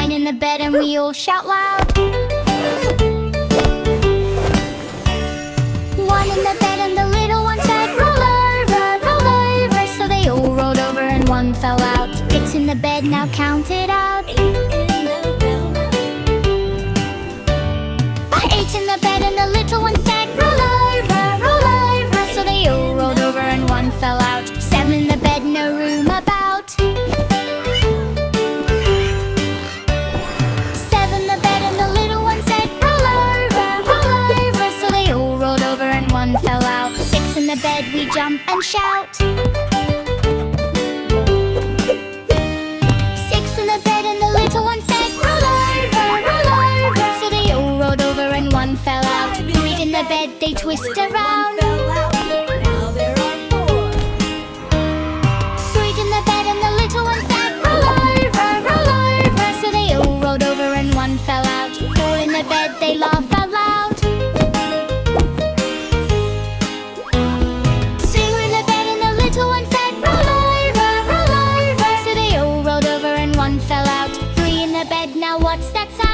Nine in the bed and we all shout loud. One in the bed and the little one said, roll over, roll over. So they all rolled over and one fell out. Six in the bed, now count it out. Eight in the bed and the little one said, roll over, roll over. So they all rolled over and one fell out. Seven in the bed, no room about. Seven in the bed and the little one said, roll over, roll over. So they all rolled over and one fell out. Six in the bed, we jump and shout. Six in the bed and the little one said, roll over, roll over. So they all rolled over and one fell out. Three in the bed, they twist around. Now there are four. Three in the bed and the little one said, roll over, roll over. So they all rolled over and one fell out. Four in the bed, they laugh out loud. Two in the bed and the little one said, roll over, roll over. So they all rolled over and one fell out. Three in the bed, now what's that sound?